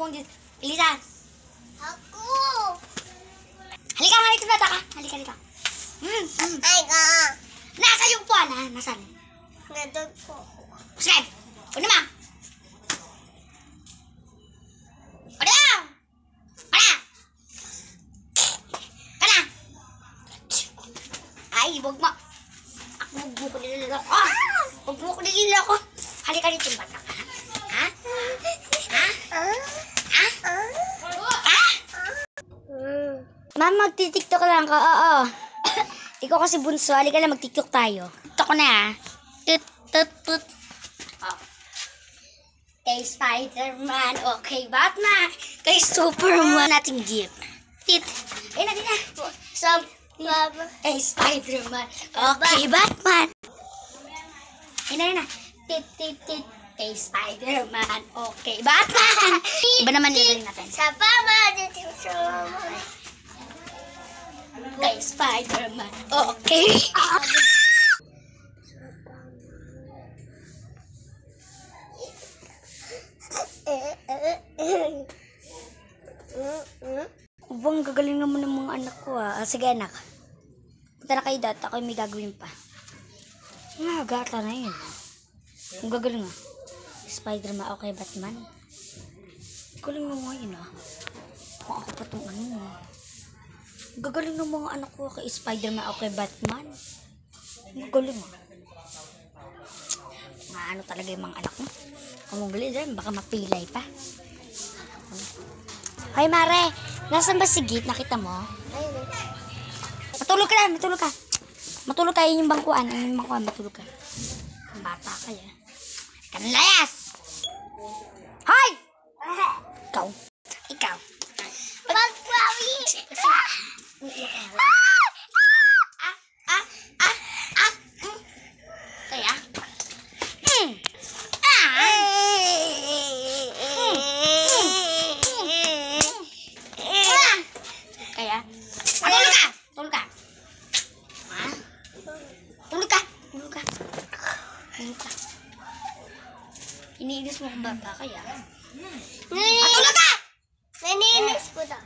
kung dito. Bilisan. Ako. Halika, halika na ka. Halika, halika. Ay ka. Nasa yung puwan, ha? Nasaan? Nadog ko. Sige. Una ma. Una. Una. Kana. Ay, wag mo. Wag mo ko nilala ko. Wag mo ko nilala ko. Halika dito, bata ka. Ha? Ha? Ha? Ha? Ma'am, magtitiktok lang ka. Oo. Ikaw kasi bunso. Halika na, magtiktok tayo. TikTok ko na, ha? Tut, tut, tut. Oh. Kay Spider-Man. Okay, Batman. Kay Superman. Nating gift. Tit. Ayun na, din na. Kay Spider-Man. Okay, Batman. Ayun na. Tit, tit, tit. Kay Spider-Man. Okay, Batman. Iba naman nilagay natin. Sa pama. Kay Spider-Man. Okay. Ubang gagaling naman ng mga anak ko, ah. Sige, anak. Punta na kayo dati. Ako may gagawin pa. Gata na yun. Ang gagaling, ah. Spider-Man. Okay, Batman. Galing na mga yun, ah. Kung ako pa itong ano, ah. Gagaling ng mga anak ko kay Spider-Man o kay Batman. Gagaling, ah. Ano talaga yung mga anak mo? Kung mong galing dyan, baka mapilay pa. Hoy, Mare! Nasaan ba si Git? Nakita mo? Matulog ka na! Matulog ka! Matulog ka! Yun yung bangkuan. Yun yung bangkuan. Matulog ka. Ang bata ka yan. Kanlayas! Hoy! Ikaw. Ikaw. Magpawi! Kaya? Kaya? Tulog ka! Tulog ka! Ha? Tulog ka! Tulog ka! Tulog ka! Iniinis mo kung bata kaya? Tulog ka! Naninis ko daw.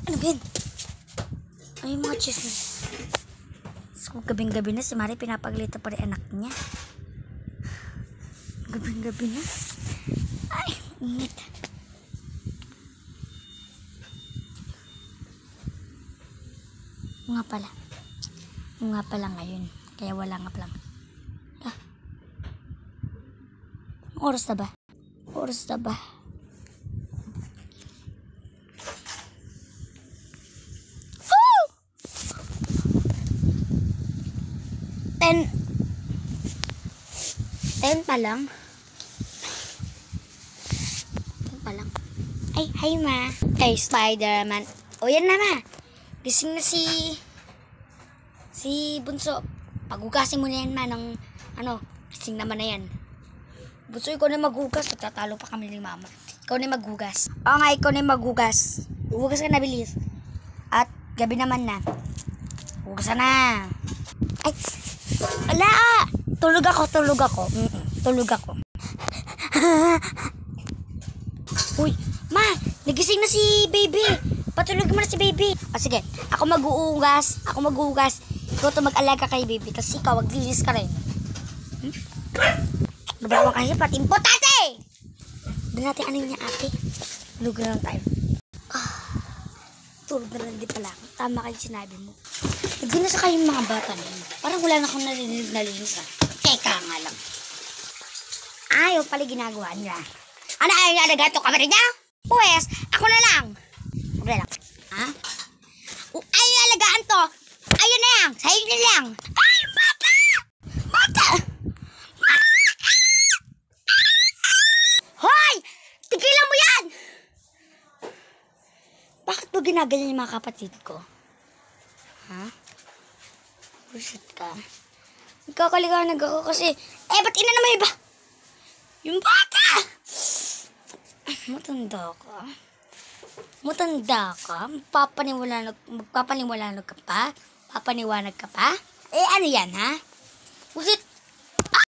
Ano ba yun? Ay, mga chismis. So, gabing-gabi na si Mari pinapaglita pa rin anak niya. Gabing-gabi na. Ay, init. Nga pala. Nga pala ngayon. Kaya wala nga pala. Ah. Oras na ba? Oras na ba? Ten pa lang. Ay, hi ma. Kay Spider-Man. O yan na ma. Gising na si Bunso. Paghugasin mo na yan ma ng gising naman na yan. Bunso, ikaw na maghugas. Tatalo pa kami ni mama. Ikaw na maghugas. Oo nga, ikaw na maghugas. Hugas ka na bilis. At gabi naman na. Hugas na. Ay, ala! Tulog ako. Tulog ako. Uy, ma, nagising na si baby. Patulog mo na si baby. Sige, ako mag-uugas. Ikaw to mag-alaga kay baby. Tapos ikaw, maglinis ka rin. Nabawa kasi pati importante! Doon natin ano niya ate. Tulog na lang tayo. Tulog na lang din pala ako. Tama kayo sinabi mo. Nagdinasa kayong mga bata na yun. Parang wala na akong nalinis. Teka nga lang. Ayaw pala ginagawa niya. Ano ayaw niya alaga ito kamera niya? Pues, ako na lang. Wala lang. Ha? Ayaw niya alagaan to. Ayun na lang. Sa'yo na lang. Ay, bata! Bata! Hoy! Tigilan mo yan! Bakit mo ginaganyan yung mga kapatid ko? Ha? Bullshit ka. Nagkakaliwanag ako kasi, ba't ina naman iba? Yung bata! Matanda ka? Magpapaniwalag ka pa? Papaniwanag ka pa? Ano yan, ha?